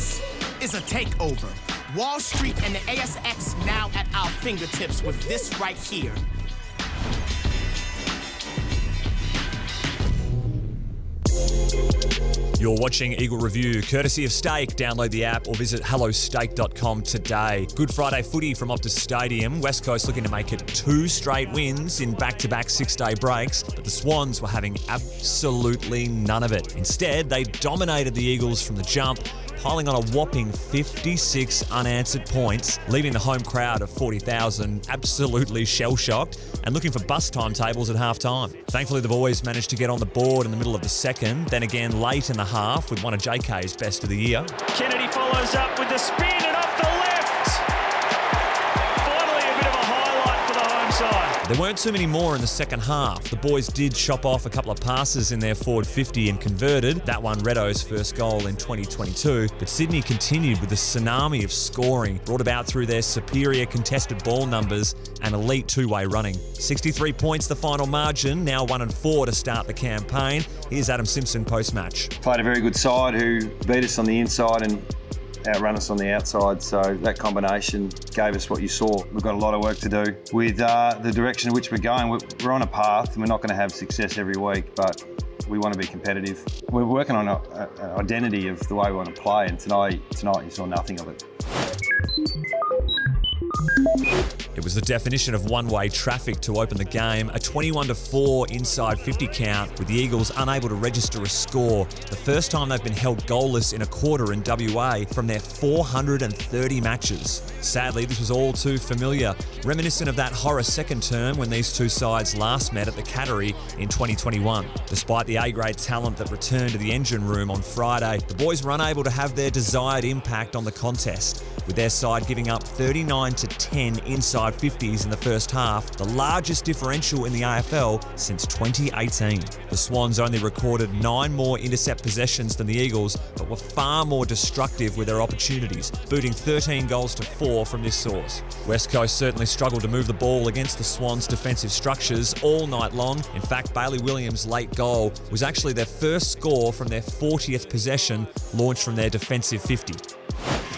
This is a takeover. Wall Street and the ASX now at our fingertips with this right here. You're watching Eagle Review, courtesy of Steak. Download the app or visit hellosteak.com today. Good Friday footy from Optus Stadium. West Coast looking to make it 2 straight wins in back-to-back 6-day breaks, but the Swans were having absolutely none of it. Instead, they dominated the Eagles from the jump, piling on a whopping 56 unanswered points, leaving the home crowd of 40,000 absolutely shell-shocked and looking for bus timetables at half-time. Thankfully, the boys managed to get on the board in the middle of the second, then again late in the half with one of JK's best of the year. Kennedy follows up with the spin and off the left. Finally, a bit of a highlight for the home side. There weren't too many more in the second half. The boys did chop off a couple of passes in their forward 50 and converted. That one, Reddo's first goal in 2022. But Sydney continued with a tsunami of scoring, brought about through their superior contested ball numbers and elite two-way running. 63 points the final margin, now 1-4 to start the campaign. Here's Adam Simpson post-match. Played a very good side who beat us on the inside and outrun us on the outside, so that combination gave us what you saw. We've got a lot of work to do with the direction in which we're going. We're on a path, and we're not going to have success every week, but we want to be competitive. We're working on an identity of the way we want to play, and tonight you saw nothing of it. It was the definition of one-way traffic to open the game, a 21-4 inside 50 count with the Eagles unable to register a score, the first time they've been held goalless in a quarter in WA from their 430 matches. Sadly, this was all too familiar, reminiscent of that horror second term when these two sides last met at the Cattery in 2021. Despite the A-grade talent that returned to the engine room on Friday, the boys were unable to have their desired impact on the contest, with their side giving up 39-10 inside 50s in the first half, the largest differential in the AFL since 2018. The Swans only recorded 9 more intercept possessions than the Eagles, but were far more destructive with their opportunities, booting 13 goals to 4 from this source. West Coast certainly struggled to move the ball against the Swans' defensive structures all night long. In fact, Bailey Williams' late goal was actually their first score from their 40th possession, launched from their defensive 50.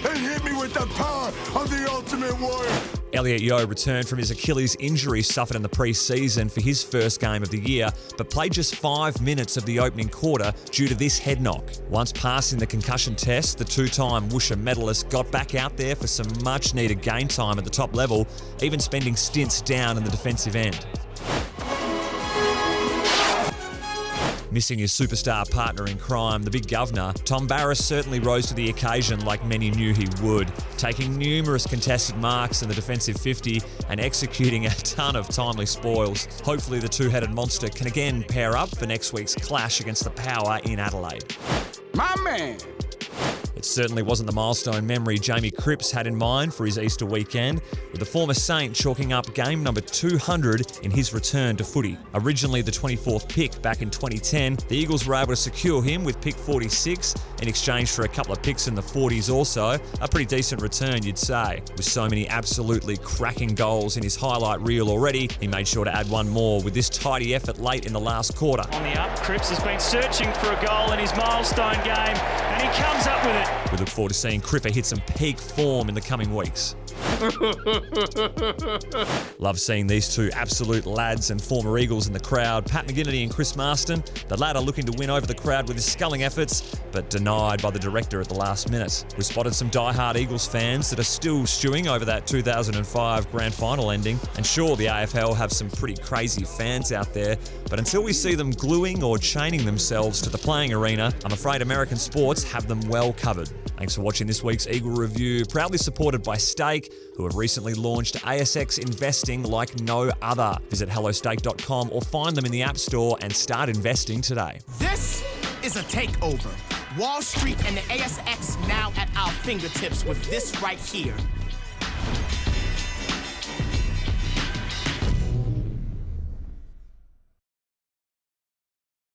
And hit me with the power of the Ultimate Warrior. Elliot Yeo returned from his Achilles injury suffered in the pre-season for his first game of the year, but played just 5 minutes of the opening quarter due to this head knock. Once passing the concussion test, the 2-time Woosha medalist got back out there for some much-needed game time at the top level, even spending stints down in the defensive end. Missing his superstar partner in crime, the big governor, Tom Barras certainly rose to the occasion like many knew he would, taking numerous contested marks in the defensive 50 and executing a ton of timely spoils. Hopefully the two-headed monster can again pair up for next week's clash against the Power in Adelaide. My man! It certainly wasn't the milestone memory Jamie Cripps had in mind for his Easter weekend, with the former Saint chalking up game number 200 in his return to footy. Originally the 24th pick back in 2010, the Eagles were able to secure him with pick 46 in exchange for a couple of picks in the 40s also. A pretty decent return, you'd say. With so many absolutely cracking goals in his highlight reel already, he made sure to add one more with this tidy effort late in the last quarter. On the up, Cripps has been searching for a goal in his milestone game, and he comes up with it. We look forward to seeing Cripper hit some peak form in the coming weeks. Love seeing these two absolute lads and former Eagles in the crowd, Pat McGinnity and Chris Marston, the latter looking to win over the crowd with his sculling efforts, but denied by the director at the last minute. We spotted some die-hard Eagles fans that are still stewing over that 2005 grand final ending, and sure, the AFL have some pretty crazy fans out there, but until we see them gluing or chaining themselves to the playing arena, I'm afraid American sports have them well covered. Thanks for watching this week's Eagle Review, proudly supported by Steak, who have recently launched ASX investing like no other. Visit hellosteak.com or find them in the App Store and start investing today. This is a takeover. Wall Street and the ASX now at our fingertips with this right here.